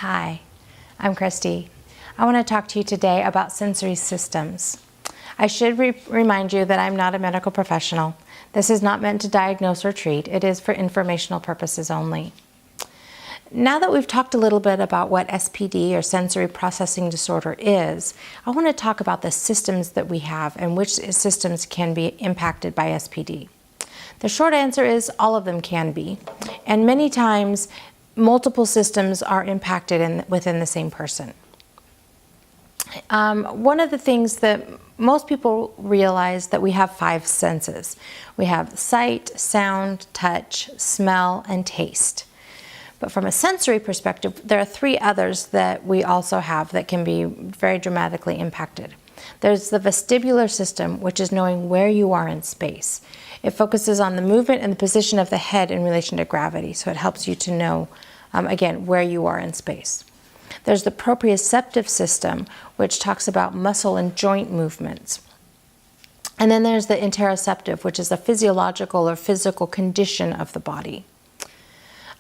Hi, I'm Christy. I want to talk to you today about sensory systems. I should remind you that I'm not a medical professional. This is not meant to diagnose or treat. It is for informational purposes only. Now that we've talked a little bit about what SPD or sensory processing disorder is, I want to talk about the systems that we have and which systems can be impacted by SPD. The short answer is all of them can be, and many times multiple systems are impacted within the same person. One of the things that most people realize that we have 5 senses. We have sight, sound, touch, smell, and taste. But from a sensory perspective, there are 3 others that we also have that can be very dramatically impacted. There's the vestibular system, which is knowing where you are in space. It focuses on the movement and the position of the head in relation to gravity, so it helps you to know, again, where you are in space. There's the proprioceptive system, which talks about muscle and joint movements. And then there's the interoceptive, which is the physiological or physical condition of the body.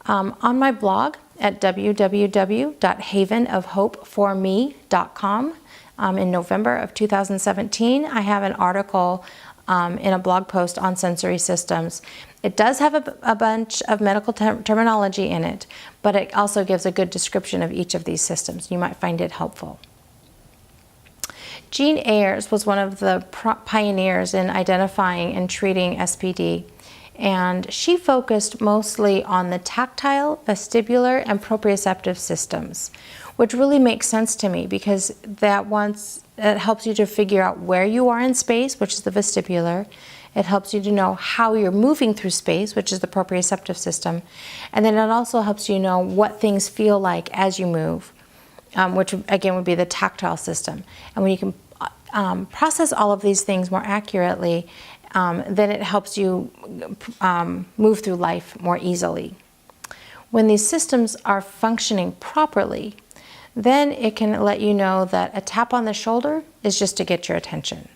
On my blog at www.havenofhopeforme.com in November of 2017, I have an article in a blog post on sensory systems. It does have a bunch of medical terminology in it, but it also gives a good description of each of these systems. You might find it helpful. Ayers was one of the pioneers in identifying and treating SPD, and she focused mostly on the tactile, vestibular, and proprioceptive systems, which really makes sense to me because it helps you to figure out where you are in space, which is the vestibular. It helps you to know how you're moving through space, which is the proprioceptive system. And then it also helps you know what things feel like as you move, which again would be the tactile system. And when you can process all of these things more accurately, then it helps you move through life more easily. When these systems are functioning properly, then it can let you know that a tap on the shoulder is just to get your attention.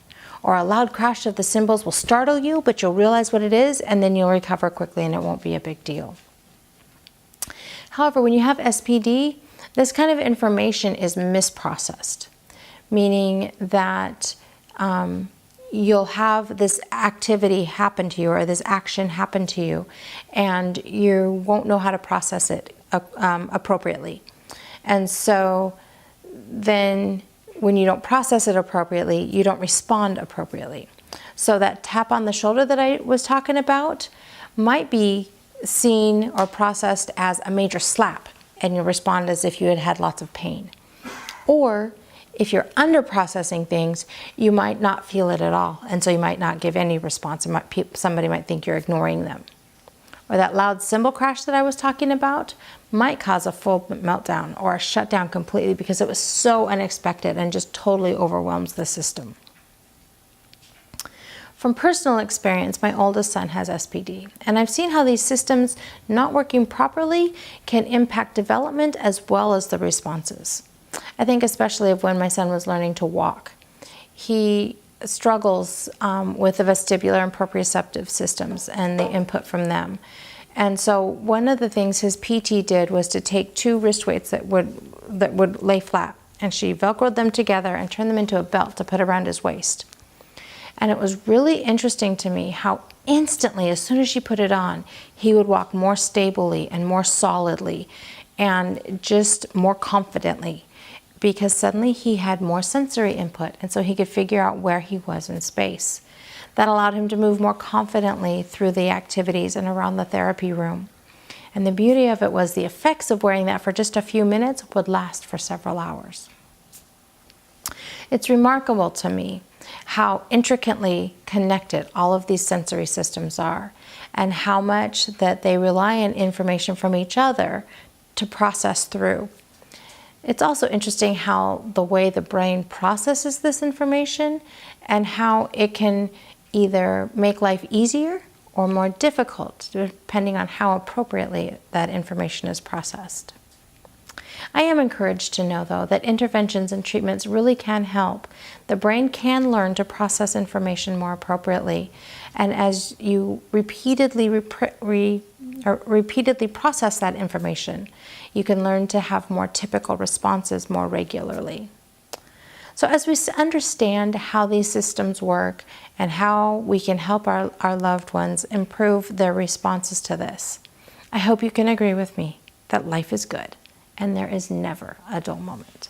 Or a loud crash of the cymbals will startle you, but you'll realize what it is, and then you'll recover quickly and it won't be a big deal. However, when you have SPD, this kind of information is misprocessed, meaning that you'll have this activity happen to you or this action happen to you, and you won't know how to process it appropriately. And so then when you don't process it appropriately, you don't respond appropriately. So that tap on the shoulder that I was talking about might be seen or processed as a major slap, and you'll respond as if you had had lots of pain. Or if you're under processing things, you might not feel it at all, and so you might not give any response. Somebody might think you're ignoring them. Or that loud cymbal crash that I was talking about might cause a full meltdown or a shutdown completely because it was so unexpected and just totally overwhelms the system. From personal experience, my oldest son has SPD, and I've seen how these systems not working properly can impact development as well as the responses. I think especially of when my son was learning to walk. He struggles with the vestibular and proprioceptive systems and the input from them. And so one of the things his PT did was to take 2 wrist weights that would lay flat, and she velcroed them together and turned them into a belt to put around his waist. And it was really interesting to me how instantly, as soon as she put it on, he would walk more stably and more solidly and just more confidently, because suddenly he had more sensory input, and so he could figure out where he was in space. That allowed him to move more confidently through the activities and around the therapy room. And the beauty of it was the effects of wearing that for just a few minutes would last for several hours. It's remarkable to me how intricately connected all of these sensory systems are, and how much that they rely on information from each other to process through. It's also interesting how the way the brain processes this information and how it can either make life easier or more difficult, depending on how appropriately that information is processed. I am encouraged to know, though, that interventions and treatments really can help. The brain can learn to process information more appropriately, and as you repeatedly process that information, you can learn to have more typical responses more regularly. So as we understand how these systems work and how we can help our loved ones improve their responses to this, I hope you can agree with me that life is good and there is never a dull moment.